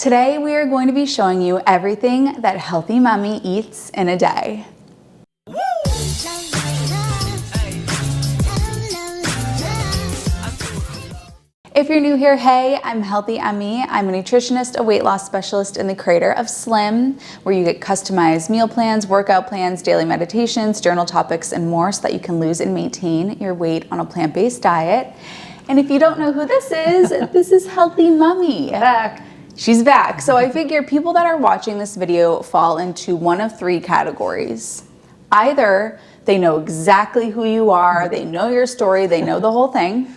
Today we are going to be showing you everything that Healthy Mommy eats in a day. If you're new here, hey, I'm Healthy Emmie. I'm a nutritionist, a weight loss specialist, and the creator of Slim, where you get customized meal plans, workout plans, daily meditations, journal topics, and more so that you can lose and maintain your weight on a plant-based diet. And if you don't know who this is Healthy Mommy. Back. She's back. So I figure people that are watching this video fall into one of three categories. Either they know exactly who you are, they know your story, they know the whole thing.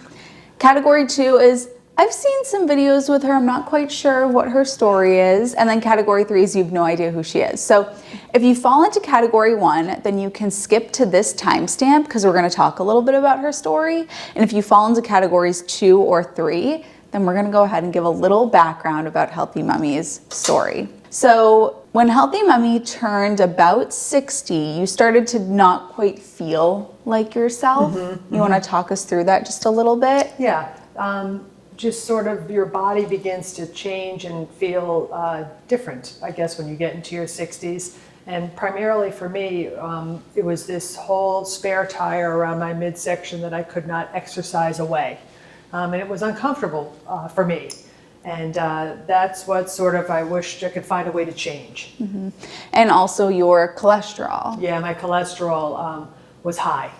Category 2 is, I've seen some videos with her, I'm not quite sure what her story is. And then category 3 is you have no idea who she is. So if you fall into category 1, then you can skip to this timestamp because we're gonna talk a little bit about her story. And if you fall into categories 2 or 3, then we're gonna go ahead and give a little background about Healthy Mommy's story. So when Healthy Mommy turned about 60, you started to not quite feel like yourself. You wanna talk us through that just a little bit? Yeah, just sort of your body begins to change and feel different, I guess, when you get into your 60s. And primarily for me, it was this whole spare tire around my midsection that I could not exercise away. And it was uncomfortable for me. And that's what sort of I wished I could find a way to change. And also your cholesterol. Yeah, my cholesterol was high.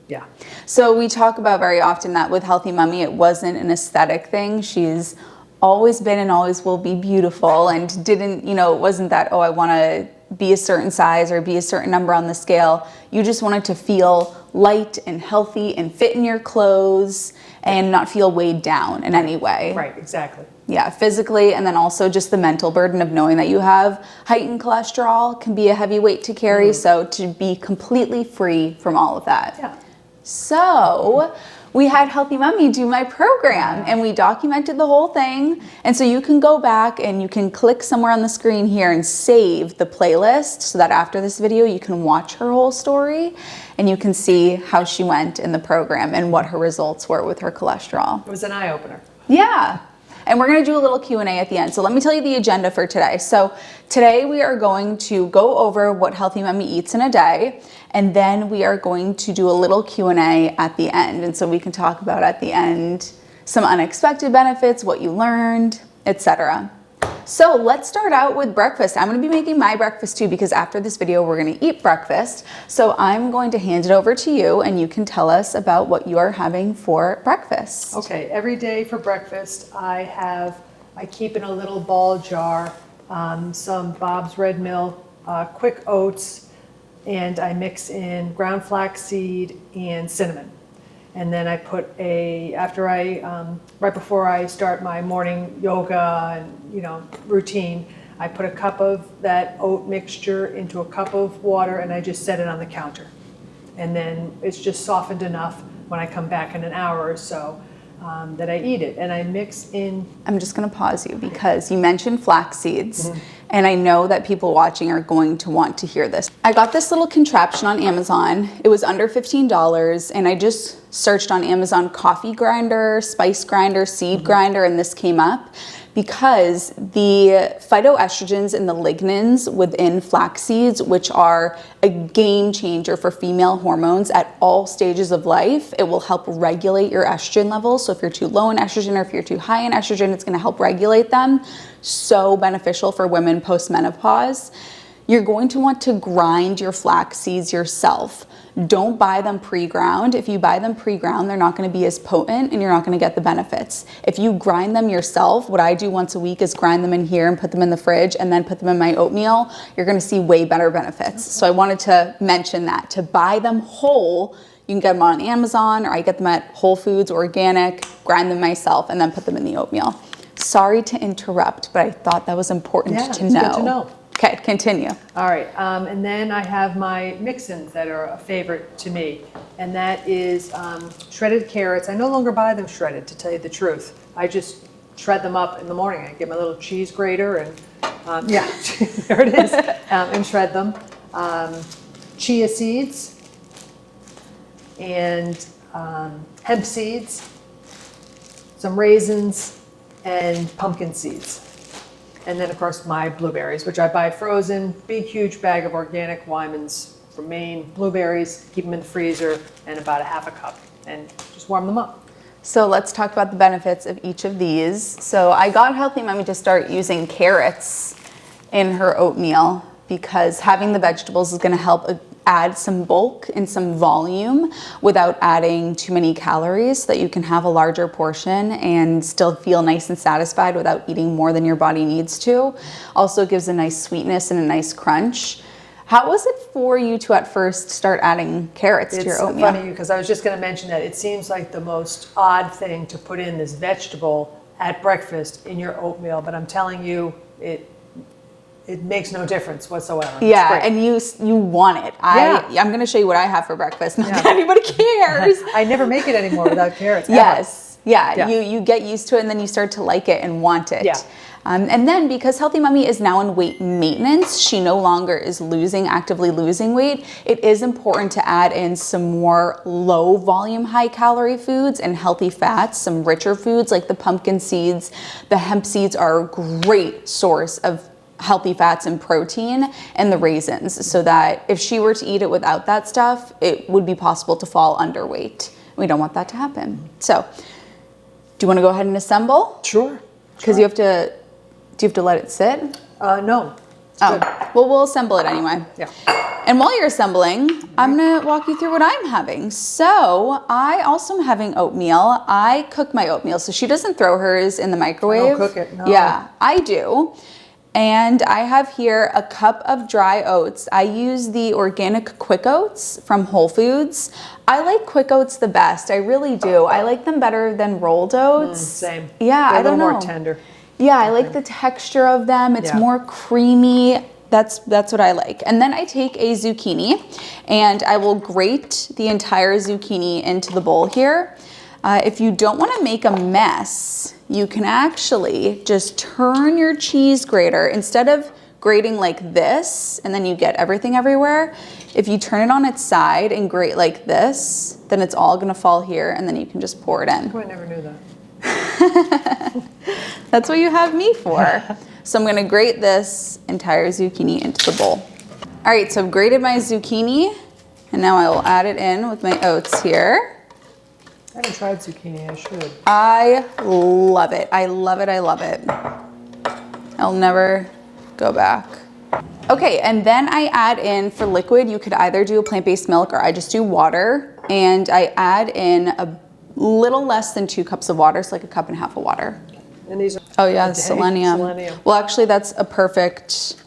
Yeah. So we talk about very often that with Healthy Mommy, it wasn't an aesthetic thing. She's always been and always will be beautiful and didn't, it wasn't that, oh, I want to be a certain size or be a certain number on the scale. You just wanted to feel light and healthy and fit in your clothes and not feel weighed down in any way. Right, exactly. Yeah, physically, and then also just the mental burden of knowing that you have heightened cholesterol can be a heavy weight to carry, so to be completely free from all of that. Yeah. So we had Healthy Mommy do my program and we documented the whole thing. And so you can go back and you can click somewhere on the screen here and save the playlist so that after this video you can watch her whole story and you can see how she went in the program and what her results were with her cholesterol. It was an eye-opener. Yeah. And we're gonna do a little Q&A at the end. So let me tell you the agenda for today. So today we are going to go over what Healthy Mommy eats in a day, and then we are going to do a little Q&A at the end. And so we can talk about at the end some unexpected benefits, what you learned, etc. So let's start out with breakfast. I'm gonna be making my breakfast too because after this video we're gonna eat breakfast. So I'm going to hand it over to you and you can tell us about what you are having for breakfast. Okay, every day for breakfast I keep in a little ball jar some Bob's Red Mill quick oats, and I mix in ground flaxseed and cinnamon. And then I put right before I start my morning yoga and routine, I put a cup of that oat mixture into a cup of water and I just set it on the counter. And then it's just softened enough when I come back in an hour or so that I eat it. And I mix in... I'm just gonna pause you because you mentioned flax seeds. And I know that people watching are going to want to hear this. I got this little contraption on Amazon. It was under $15 and I just searched on Amazon coffee grinder, spice grinder, seed grinder, and this came up because the phytoestrogens and the lignans within flax seeds, which are a game changer for female hormones at all stages of life, it will help regulate your estrogen levels. So if you're too low in estrogen or if you're too high in estrogen, it's gonna help regulate them. So beneficial for women post-menopause. You're going to want to grind your flax seeds yourself. Don't buy them pre-ground. If you buy them pre-ground, they're not going to be as potent and you're not going to get the benefits. If you grind them yourself, what I do once a week is grind them in here and put them in the fridge and then put them in my oatmeal. You're going to see way better benefits. So I wanted to mention that. To buy them whole, you can get them on Amazon or I get them at Whole Foods, organic, grind them myself and then put them in the oatmeal. Sorry to interrupt, but I thought that was important to know. Good to know. Okay, continue. All right, and then I have my mix-ins that are a favorite to me, and that is shredded carrots. I no longer buy them shredded, to tell you the truth. I just shred them up in the morning. I get my little cheese grater and, there it is, and shred them. Chia seeds and hemp seeds, some raisins, and pumpkin seeds. And then, of course, my blueberries, which I buy frozen, big, huge bag of organic Wyman's from Maine blueberries, keep them in the freezer, and about a half a cup, and just warm them up. So let's talk about the benefits of each of these. So I got Healthy Mommy to start using carrots in her oatmeal because having the vegetables is going to help add some bulk and some volume without adding too many calories so that you can have a larger portion and still feel nice and satisfied without eating more than your body needs to. Also gives a nice sweetness and a nice crunch. How was it for you to at first start adding carrots to your oatmeal? It's funny because I was just going to mention that it seems like the most odd thing to put in this vegetable at breakfast in your oatmeal, but I'm telling you, it makes no difference whatsoever. Yeah, and you want it. I'm going to show you what I have for breakfast. Not that anybody cares. I never make it anymore without carrots. Yes. Yeah. You get used to it and then you start to like it and want it. Yeah. And then because Healthy Mommy is now in weight maintenance, she no longer is actively losing weight, it is important to add in some more low volume, high calorie foods and healthy fats, some richer foods like the pumpkin seeds. The hemp seeds are a great source of healthy fats and protein, and the raisins, so that if she were to eat it without that stuff, it would be possible to fall underweight. We don't want that to happen. So, do you want to go ahead and assemble? Sure. Because you have to, do you have to let it sit? No. Oh, well, we'll assemble it anyway. Yeah. And while you're assembling, I'm gonna walk you through what I'm having. So I also am having oatmeal. I cook my oatmeal, so she doesn't throw hers in the microwave. I don't cook it, no. Yeah, I do. And I have here a cup of dry oats. I use the organic quick oats from Whole Foods. I like quick oats the best. I really do. I like them better than rolled oats. Same. Yeah, They're I don't know. a little more tender. Yeah, I like the texture of them. It's more creamy. That's what I like. And then I take a zucchini and I will grate the entire zucchini into the bowl here. If you don't want to make a mess, you can actually just turn your cheese grater, instead of grating like this and then you get everything everywhere, if you turn it on its side and grate like this, then it's all going to fall here and then you can just pour it in. Oh, I never knew that. That's what you have me for. So I'm going to grate this entire zucchini into the bowl. All right, so I've grated my zucchini and now I will add it in with my oats here. I haven't tried zucchini, I should. I love it. I love it. I love it. I'll never go back. Okay, and then I add in, for liquid, you could either do a plant-based milk or I just do water. And I add in a little less than 2 cups of water, so like a cup and a half of water. And these are Oh yeah, selenium. Well, actually that's a perfect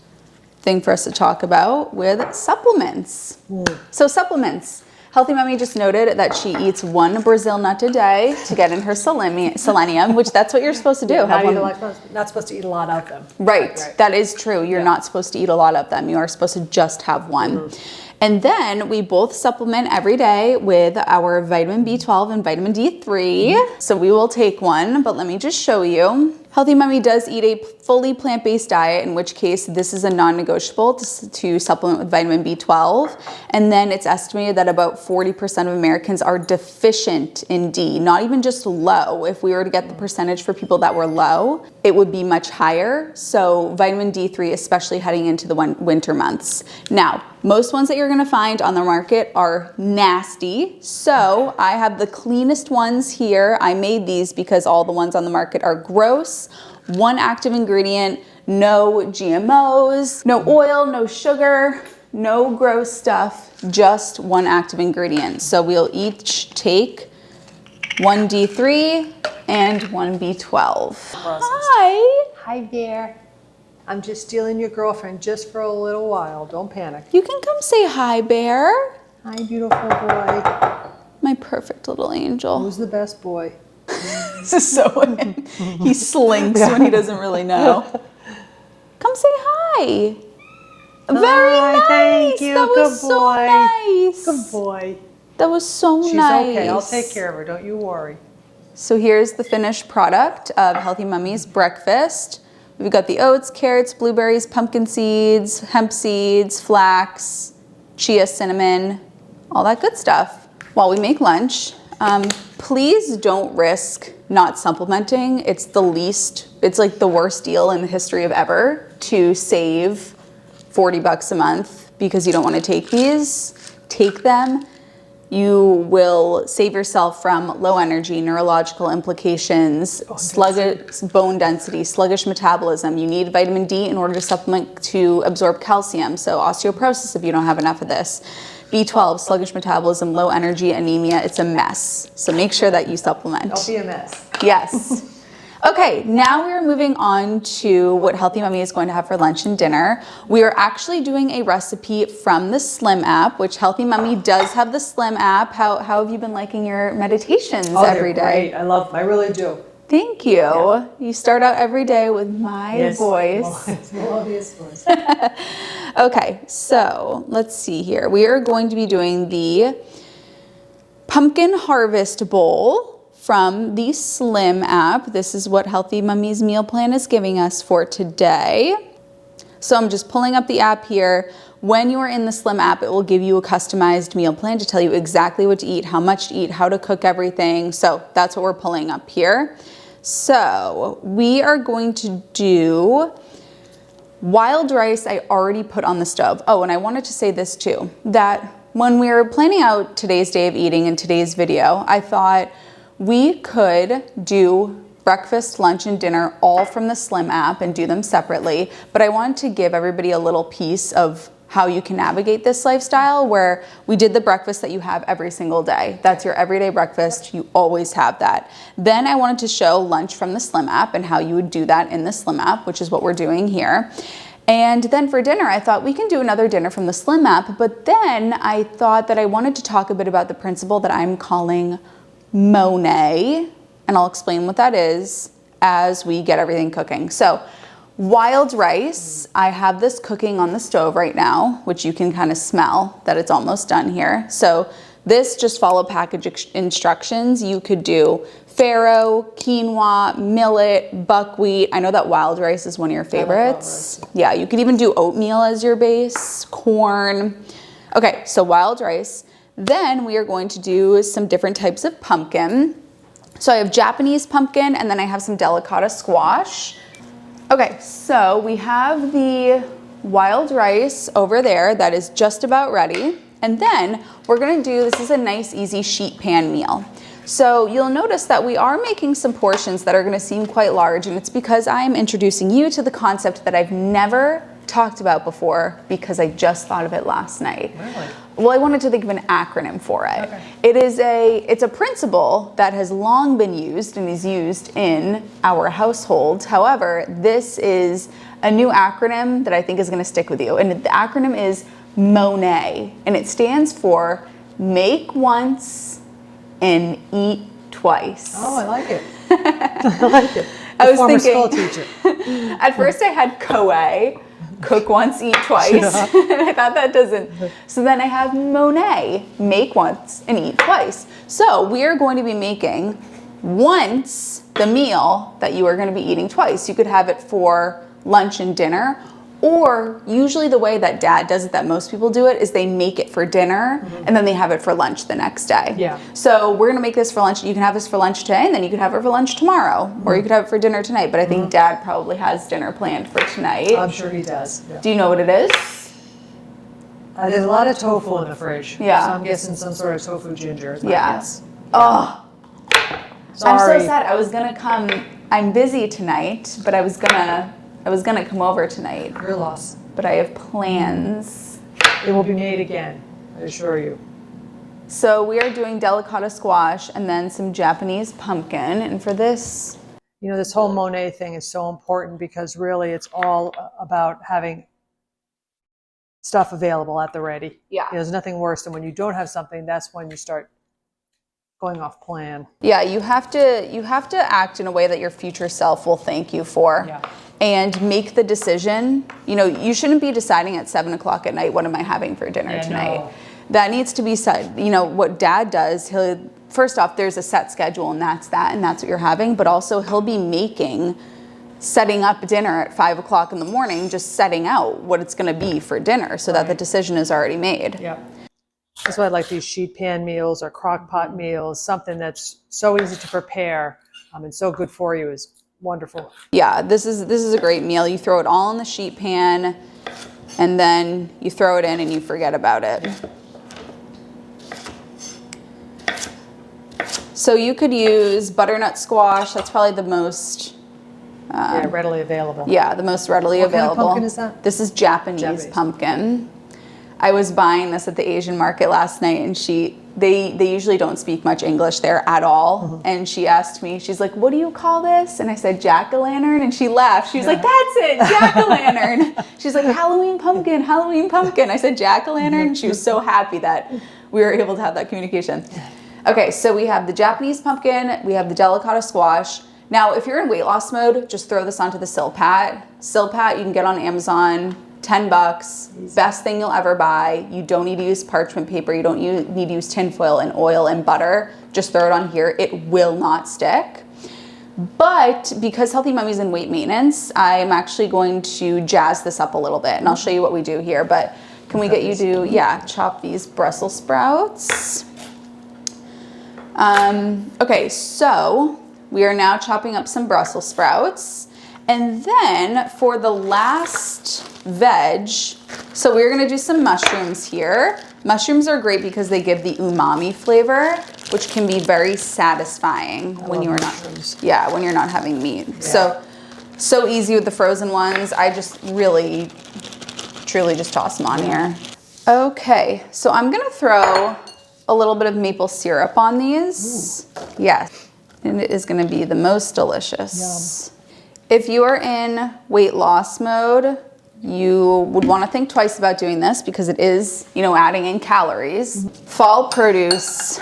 thing for us to talk about with supplements. So supplements. Healthy Mommy just noted that she eats 1 Brazil nut a day to get in her selenium, which that's what you're supposed to do. Not supposed to eat a lot of them. Right. That is true. You're not supposed to eat a lot of them. You are supposed to just have 1. And then we both supplement every day with our vitamin B12 and vitamin D3. So we will take one, but let me just show you. Healthy Mommy does eat a fully plant-based diet, in which case this is a non-negotiable to supplement with vitamin B12. And then it's estimated that about 40% of Americans are deficient in D, not even just low. If we were to get the percentage for people that were low, it would be much higher. So vitamin D3, especially heading into the winter months. Now, most ones that you're gonna find on the market are nasty. So I have the cleanest ones here. I made these because all the ones on the market are gross. 1 active ingredient, no GMOs, no oil, no sugar, no gross stuff, just 1 active ingredient. So we'll each take 1 D3 and 1 B12. Hi. Hi there. I'm just stealing your girlfriend just for a little while. Don't panic. You can come say hi, Bear. Hi, beautiful boy. My perfect little angel. Who's the best boy? This is so him. He slinks when he doesn't really know. Come say hi. Very nice. Thank you. That was Good so boy. nice. Good boy. That was so She's nice. okay. I'll take care of her. Don't you worry. So here's the finished product of Healthy Mommy's breakfast. We've got the oats, carrots, blueberries, pumpkin seeds, hemp seeds, flax, chia, cinnamon, all that good stuff. While we make lunch, please don't risk not supplementing. It's like the worst deal in the history of ever to save $40 a month because you don't want to take these. Take them. You will save yourself from low energy, neurological implications, sluggish bone density, sluggish metabolism. You need vitamin D in order to supplement to absorb calcium. So osteoporosis if you don't have enough of this. B12, sluggish metabolism, low energy, anemia. It's a mess. So make sure that you supplement. Don't be a mess. Yes. Okay, now we are moving on to what Healthy Emmie is going to have for lunch and dinner. We are actually doing a recipe from the Slim app, which Healthy Emmie does have the Slim app. How have you been liking your meditations every day? Great. I really do. Thank you. Yeah. You start out every day with my voice. Melodious voice. Okay, so let's see here. We are going to be doing the Pumpkin Harvest Bowl from the Slim app. This is what Healthy Emmie's meal plan is giving us for today. So I'm just pulling up the app here. When you are in the Slim app, it will give you a customized meal plan to tell you exactly what to eat, how much to eat, how to cook everything. So that's what we're pulling up here. So we are going to do wild rice I already put on the stove. Oh, and I wanted to say this too, that when we were planning out today's day of eating and today's video, I thought we could do breakfast, lunch, and dinner all from the Slim app and do them separately. But I wanted to give everybody a little piece of how you can navigate this lifestyle where we did the breakfast that you have every single day. That's your everyday breakfast. You always have that. Then I wanted to show lunch from the Slim app and how you would do that in the Slim app, which is what we're doing here. And then for dinner, I thought we can do another dinner from the Slim app. But then I thought that I wanted to talk a bit about the principle that I'm calling Monet, and I'll explain what that is as we get everything cooking. So wild rice, I have this cooking on the stove right now, which you can kind of smell that it's almost done here. So this, just follow package instructions. You could do farro, quinoa, millet, buckwheat. I know that wild rice is one of your favorites. Yeah, you could even do oatmeal as your base, corn. Okay, so wild rice. Then we are going to do some different types of pumpkin. So I have Japanese pumpkin and then I have some delicata squash. Okay, so we have the wild rice over there that is just about ready. And then we're gonna do, this is a nice easy sheet pan meal. So you'll notice that we are making some portions that are gonna seem quite large, and it's because I'm introducing you to the concept that I've never talked about before because I just thought of it last night. Really? Well, I wanted to think of an acronym for it. Okay. It's a principle that has long been used and is used in our household. However, this is a new acronym that I think is going to stick with you. And the acronym is MONET, and it stands for Make Once and Eat Twice. Oh, I like it. I like it. I was former thinking, school teacher. At first I had COE, cook once, eat twice. I thought that doesn't. So then I have Monet, make once and eat twice. So we are going to be making once the meal that you are going to be eating twice. You could have it for lunch and dinner, or usually the way that Dad does it, that most people do it, is they make it for dinner and then they have it for lunch the next day. Yeah. So we're gonna make this for lunch. You can have this for lunch today and then you can have it for lunch tomorrow, or you could have it for dinner tonight. But I think Dad probably has dinner planned for tonight. I'm sure he does. Yeah. Do you know what it is? There's a lot of tofu in the fridge. Yeah. So I'm guessing some sort of tofu ginger is my Yeah. guess. Oh, Sorry. I'm so sad. I was gonna come. I'm busy tonight, but I was gonna come over tonight. Your loss. But I have plans. It will be made again, I assure you. So we are doing delicata squash and then some Japanese pumpkin. And for this, You know, this whole Monet thing is so important because really it's all about having stuff available at the ready. Yeah. There's nothing worse than when you don't have something, that's when you start going off plan. yeah, you have to act in a way that your future self will thank you for. Yeah. And make the decision. You know, you shouldn't be deciding at 7 o'clock at night, what am I having for dinner tonight? No. That needs to be said. You know, what Dad does, first off, there's a set schedule and that's what you're having, but also he'll be setting up dinner at 5 o'clock in the morning, just setting out what it's gonna be for dinner so that the decision is already made. Yeah. That's why I like these sheet pan meals or crock pot meals, something that's so easy to prepare and so good for you is wonderful. Yeah, this is a great meal. You throw it all in the sheet pan and then you throw it in and you forget about it. So you could use butternut squash. That's probably the most Readily available. Yeah, the most readily available. What kind of pumpkin is that? This is Japanese pumpkin. I was buying this at the Asian market last night, and they usually don't speak much English there at all. Mm-hmm. And she asked me, she's like, "What do you call this?" And I said, "Jack-o'-lantern." And she laughed. She was like, "That's it, jack-o'-lantern." She's like, "Halloween pumpkin, Halloween pumpkin." I said, "Jack-o'-lantern." She was so happy that we were able to have that communication. Okay, so we have the Japanese pumpkin, we have the delicata squash. Now, if you're in weight loss mode, just throw this onto the Silpat. Silpat you can get on Amazon, $10, best thing you'll ever buy. You don't need to use parchment paper, you don't need to use tinfoil and oil and butter. Just throw it on here, it will not stick. But because Healthy Mummy's in weight maintenance, I'm actually going to jazz this up a little bit, and I'll show you what we do here. But can we get you to, chop these Brussels sprouts. Okay, so we are now chopping up some Brussels sprouts. And then for the last veg, so we're gonna do some mushrooms here. Mushrooms are great because they give the umami flavor, which can be very satisfying when you're not having meat. Yeah. So easy with the frozen ones. I just really, truly just toss them on here. Okay, so I'm gonna throw a little bit of maple syrup on these. Ooh. Yes, and it is gonna be the most delicious. Yum. If you are in weight loss mode, you would wanna think twice about doing this because it is, adding in calories. Mm-hmm. Fall produce,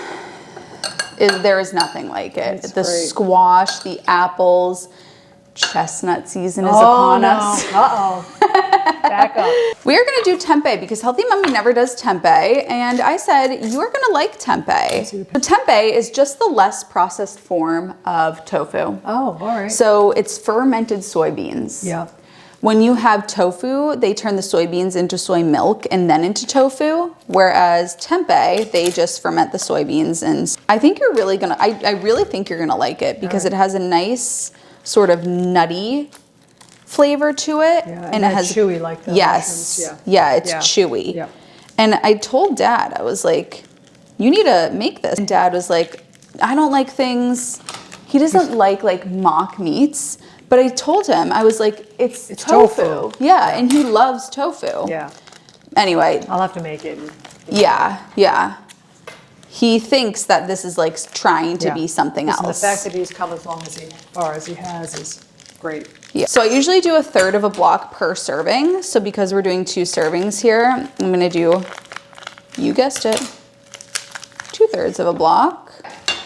there is nothing like it. It's the great. Squash, the apples, chestnut season is upon us. Uh-oh. Back up. We are going to do tempeh because Healthy Mummy never does tempeh, and I said you're going to like tempeh. So tempeh is just the less processed form of tofu. Oh, all right. So it's fermented soybeans. Yeah. When you have tofu, they turn the soybeans into soy milk and then into tofu, whereas tempeh, they just ferment the soybeans. And I think you're really going to, I really think you're going to like it because it has a nice sort of nutty flavor to it. Yeah, and it has chewy like the yes, mushrooms. Yeah, it's chewy. Yeah. And I told Dad, I was like, you need to make this. And Dad was like, I don't like things. He doesn't like mock meats. But I told him, I was like, it's tofu. Yeah, and he loves tofu. Yeah. Anyway. I'll have to make it. Yeah. He thinks that this is like trying to be something else. The fact that he's come as far as he has is great. Yeah. So I usually do 1/3 of a block per serving. So because we're doing 2 servings here, I'm gonna do, you guessed it, 2/3 of a block.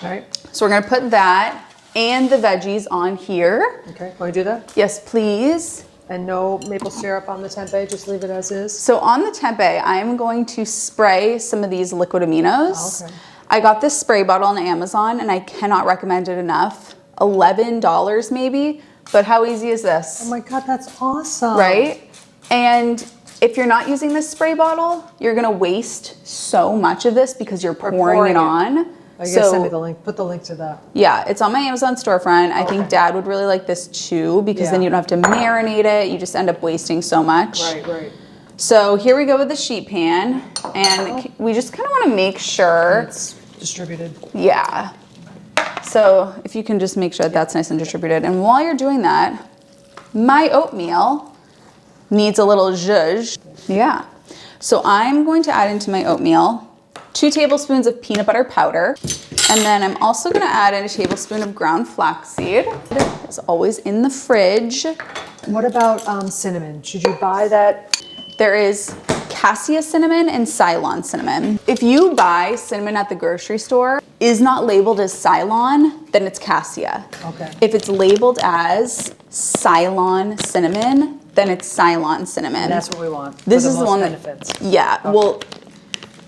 All right. So we're gonna put that and the veggies on here. Okay, want to do that? Yes, please. And no maple syrup on the tempeh, just leave it as is? So on the tempeh, I'm going to spray some of these liquid aminos. Oh, okay. I got this spray bottle on Amazon and I cannot recommend it enough. $11 maybe, but how easy is this? Oh my God, that's awesome. Right? And if you're not using this spray bottle, you're gonna waste so much of this because you're pouring it on. I guess send me the link. Put the link to that. Yeah, it's on my Amazon storefront. I think Dad would really like this too because then you don't have to marinate it. You just end up wasting so much. Right. So here we go with the sheet pan, and we just kind of want to make sure it's distributed. Yeah. So if you can just make sure that that's nice and distributed. And while you're doing that, my oatmeal needs a little zhuzh. Yeah. So I'm going to add into my oatmeal 2 tablespoons of peanut butter powder. And then I'm also gonna add in a tablespoon of ground flaxseed. It's always in the fridge. What about cinnamon? Should you buy that? There is cassia cinnamon and Ceylon cinnamon. If you buy cinnamon at the grocery store, is not labeled as Ceylon, then it's cassia. Okay. If it's labeled as Ceylon cinnamon, then it's Ceylon cinnamon. And that's what we want. This is the one that benefits. Yeah. Okay. Well,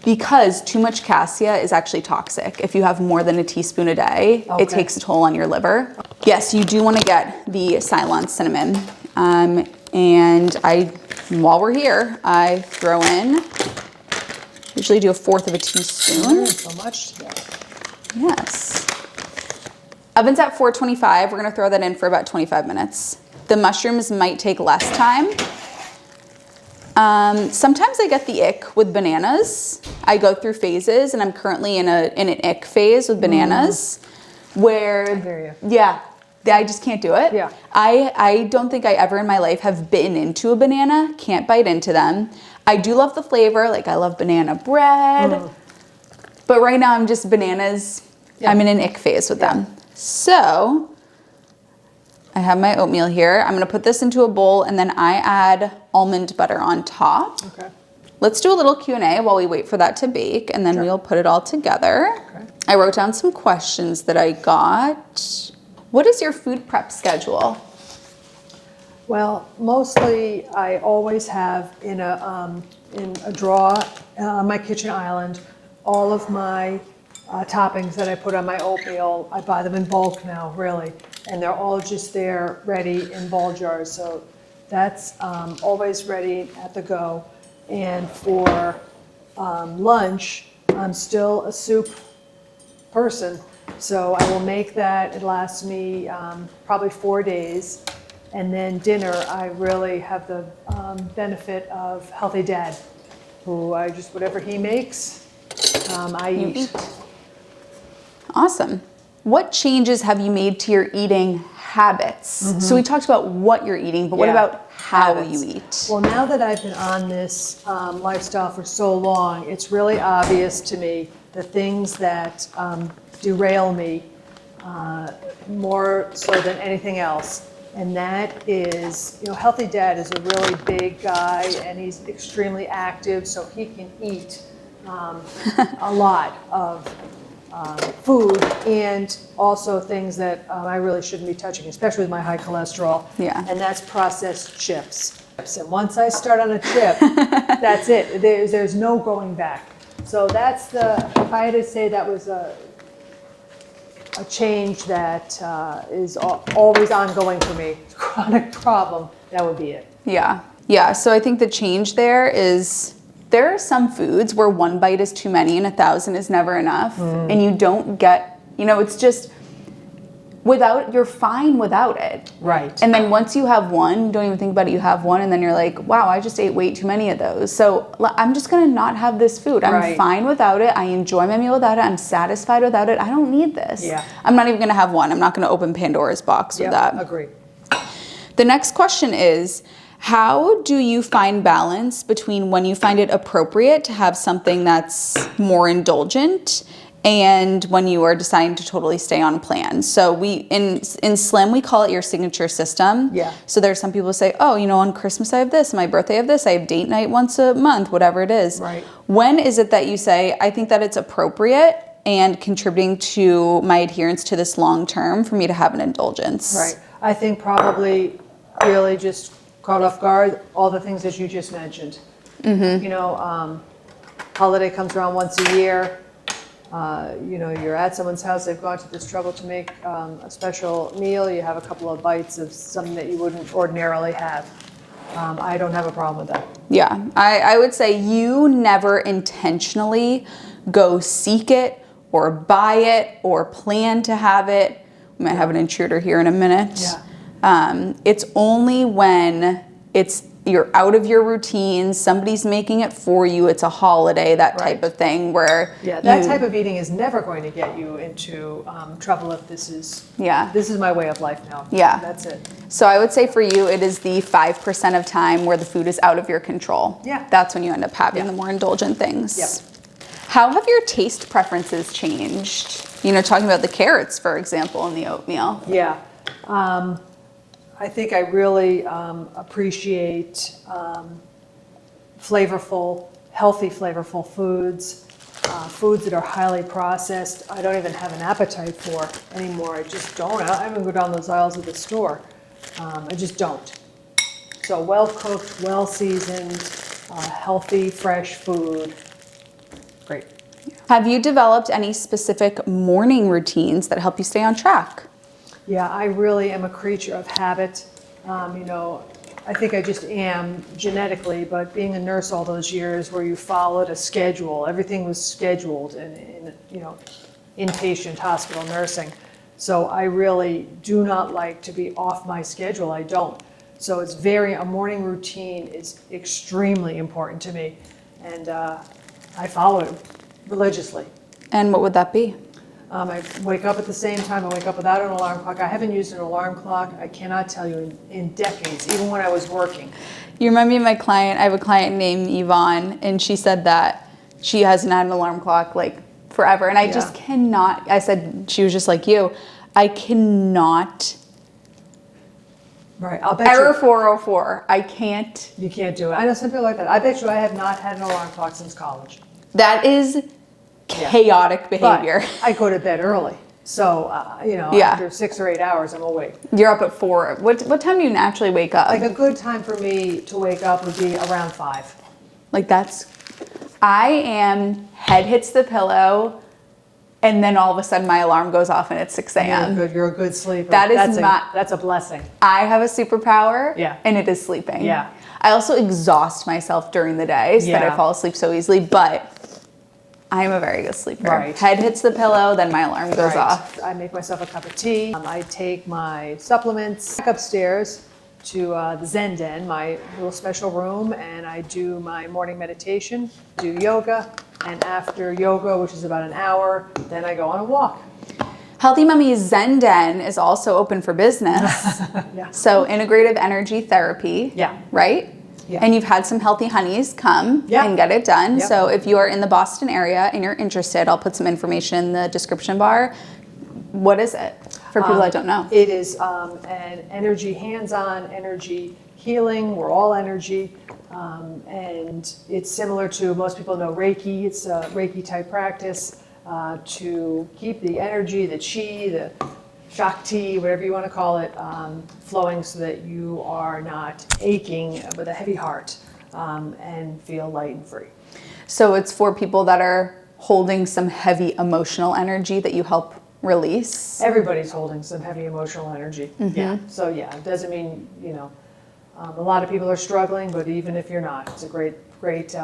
because too much cassia is actually toxic. If you have more than a teaspoon a day, it takes a toll on your liver. Yes, you do want to get the Ceylon cinnamon. And while we're here, I throw in Usually do 1/4 of a teaspoon. So much together. Yes. Oven's at 425. We're gonna throw that in for about 25 minutes. The mushrooms might take less time. Sometimes I get the ick with bananas. I go through phases, and I'm currently in an ick phase with bananas, where I hear you. yeah, I just can't do it. Yeah. I don't think I ever in my life have bitten into a banana. Can't bite into them. I do love the flavor. Like, I love banana bread, but right now I'm just bananas. Yeah. I'm in an ick phase with them. So I have my oatmeal here. I'm gonna put this into a bowl, and then I add almond butter on top. Okay. Let's do a little Q&A while we wait for that to bake, and then we'll put it all together. Okay. I wrote down some questions that I got. What is your food prep schedule? Well, mostly I always have in a drawer on my kitchen island all of my toppings that I put on my oatmeal. I buy them in bulk now, really, and they're all just there ready in ball jars. So that's always ready at the go. And for lunch, I'm still a soup person, so I will make that. It lasts me probably 4 days. And then dinner, I really have the benefit of Healthy Dad, who I just, whatever he makes, I eat. Awesome. What changes have you made to your eating habits? So we talked about what you're eating, but what about how you eat? Well, now that I've been on this lifestyle for so long, it's really obvious to me the things that derail me more so than anything else. And that is, Healthy Dad is a really big guy, and he's extremely active, so he can eat a lot of food, and also things that I really shouldn't be touching, especially with my high cholesterol. Yeah. And that's processed chips. And once I start on a chip, that's it. There's no going back. So that's if I had to say that was a change that is always ongoing for me, chronic problem, that would be it. Yeah. So I think the change there is, there are some foods where 1 bite is too many and 1,000 is never enough. And you don't get, it's just, you're fine without it. Right. And then once you have one, you don't even think about it, you have one, and then you're like, wow, I just ate way too many of those. So I'm just gonna not have this food. I'm fine without it. I enjoy my meal without it. I'm satisfied without it. I don't need this. Yeah. I'm not even gonna have one. I'm not gonna open Pandora's box with that. Agree. The next question is, how do you find balance between when you find it appropriate to have something that's more indulgent and when you are deciding to totally stay on plan? So in Slim, we call it your signature system. Yeah. So there's some people who say, oh, on Christmas I have this, my birthday I have this, I have date night once a month, whatever it is. Right. When is it that you say, I think that it's appropriate and contributing to my adherence to this long term for me to have an indulgence? Right. I think probably really just caught off guard, all the things that you just mentioned. Holiday comes around once a year. You're at someone's house, they've gone to this trouble to make a special meal, you have a couple of bites of something that you wouldn't ordinarily have. I don't have a problem with that. Yeah, I would say you never intentionally go seek it or buy it or plan to have it. We might have an intruder here in a minute. Yeah. It's only when you're out of your routine, somebody's making it for you, it's a holiday, that type of thing where that type of eating is never going to get you into trouble if this is my way of life now. Yeah. That's it. So I would say for you, it is the 5% of time where the food is out of your control. Yeah. That's when you end up having the more indulgent things. Yep. How have your taste preferences changed? Talking about the carrots, for example, in the oatmeal. Yeah. I think I really appreciate healthy, flavorful foods, foods that are highly processed. I don't even have an appetite for anymore. I just don't. I don't even go down those aisles of the store. I just don't. So well-cooked, well-seasoned, healthy, fresh food. Great. Have you developed any specific morning routines that help you stay on track? Yeah, I really am a creature of habit. I think I just am genetically, but being a nurse all those years where you followed a schedule, everything was scheduled in inpatient hospital nursing. So I really do not like to be off my schedule. I don't. So it's a morning routine is extremely important to me. And I follow it religiously. And what would that be? I wake up at the same time. I wake up without an alarm clock. I haven't used an alarm clock, I cannot tell you, in decades, even when I was working. You remind me of my client. I have a client named Yvonne, and she said that she hasn't had an alarm clock like forever. And I just cannot, I said, she was just like you, I cannot. Right, I'll bet Error you. 404, I can't. You can't do it. I know some people like that. I bet you I have not had an alarm clock since college. That is chaotic behavior. But I go to bed early. So, after 6 or 8 hours, I'm awake. You're up at 4. What time do you naturally wake up? Like a good time for me to wake up would be around 5. Like I am, head hits the pillow, and then all of a sudden my alarm goes off and it's 6 a.m. You're a good sleeper. That's a blessing. I have a superpower, Yeah. and it is sleeping. Yeah. I also exhaust myself during the day so that I fall asleep so easily, but I am a very good sleeper. Right. Head hits the pillow, then my alarm goes off. I make myself a cup of tea. I take my supplements back upstairs to the Zen Den, my little special room, and I do my morning meditation, do yoga, and after yoga, which is about an hour, then I go on a walk. Healthy Mummy's Zen Den is also open for business. Yeah. So integrative energy therapy. Yeah. Right? Yeah. And you've had some Healthy Hunnies come Yeah. and get it done. Yep. So if you are in the Boston area and you're interested, I'll put some information in the description bar. What is it for people that don't know? It is an energy, hands-on energy healing. We're all energy. And it's similar to, most people know Reiki. It's a Reiki type practice to keep the energy, the chi, the Shakti, whatever you want to call it, flowing so that you are not aching with a heavy heart and feel light and free. So it's for people that are holding some heavy emotional energy that you help release. Everybody's holding some heavy emotional energy. Mm-hmm. Yeah. So it doesn't mean, a lot of people are struggling, but even if you're not, it's a great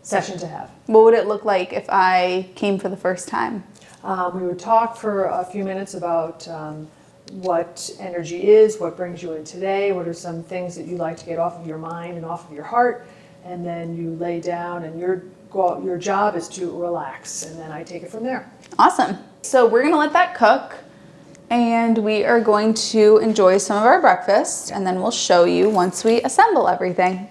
session to have. What would it look like if I came for the first time? We would talk for a few minutes about what energy is, what brings you in today, what are some things that you like to get off of your mind and off of your heart, and then you lay down and your job is to relax, and then I take it from there. Awesome. So we're gonna let that cook, and we are going to enjoy some of our breakfast, and then we'll show you once we assemble everything.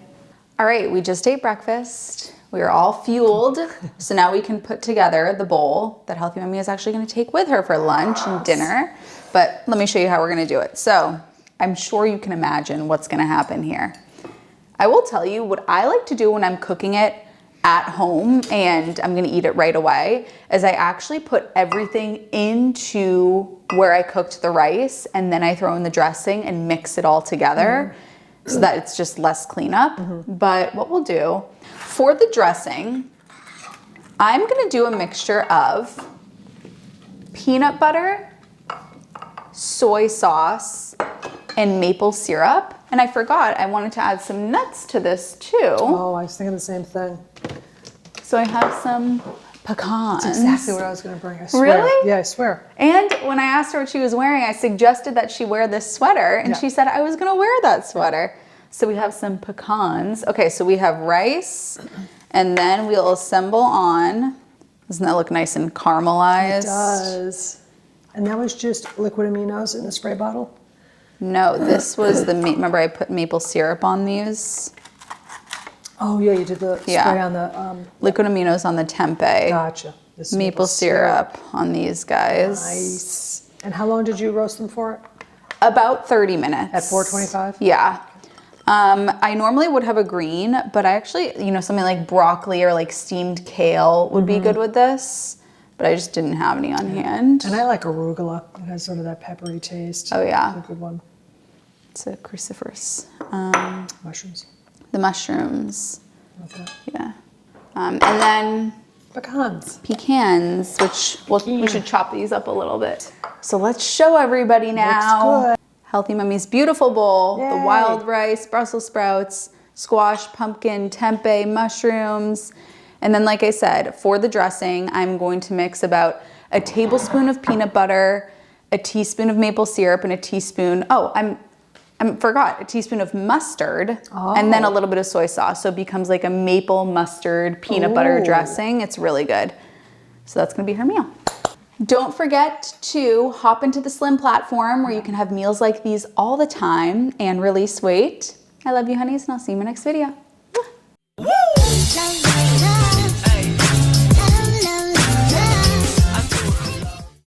All right, we just ate breakfast. We are all fueled, so now we can put together the bowl that Healthy Mummy is actually gonna take with her for lunch and dinner. But let me show you how we're gonna do it. So I'm sure you can imagine what's gonna happen here. I will tell you what I like to do when I'm cooking it at home and I'm gonna eat it right away, is I actually put everything into where I cooked the rice, and then I throw in the dressing and mix it all together so that it's just less cleanup. But what we'll do, for the dressing, I'm gonna do a mixture of peanut butter, soy sauce, and maple syrup. And I forgot, I wanted to add some nuts to this too. Oh, I was thinking the same thing. So I have some pecans. That's exactly what I was going to bring, I swear. Really? Yeah, I swear. And when I asked her what she was wearing, I suggested that she wear this sweater, and she said I was going to wear that sweater. So we have some pecans. Okay, so we have rice, and then we'll assemble on. Doesn't that look nice and caramelized? It does. And that was just liquid aminos in the spray bottle? No, this was remember I put maple syrup on these? Oh, yeah, you did the spray on the... Liquid aminos on the tempeh. Gotcha. This Maple syrup on these guys. Nice. And how long did you roast them for? About 30 minutes. At 425? Yeah. I normally would have a green, but I actually, something like broccoli or like steamed kale would be good with this, but I just didn't have any on hand. And I like arugula. It has sort of that peppery taste. Oh, yeah. It's a good one. It's a cruciferous. Mushrooms. The mushrooms. Okay. Yeah. And then pecans, which we should chop these up a little bit. So let's show everybody now. Looks good. Healthy Mummy's beautiful bowl. Yay. The wild rice, Brussels sprouts, squash, pumpkin, tempeh, mushrooms. And then, like I said, for the dressing, I'm going to mix about a tablespoon of peanut butter, a teaspoon of maple syrup, and a teaspoon, I forgot, a teaspoon of mustard, and then a little bit of soy sauce. So it becomes like a maple mustard peanut butter dressing. It's really good. So that's gonna be her meal. Don't forget to hop into the Slim platform where you can have meals like these all the time and release weight. I love you, honeys, and I'll see you in my next video.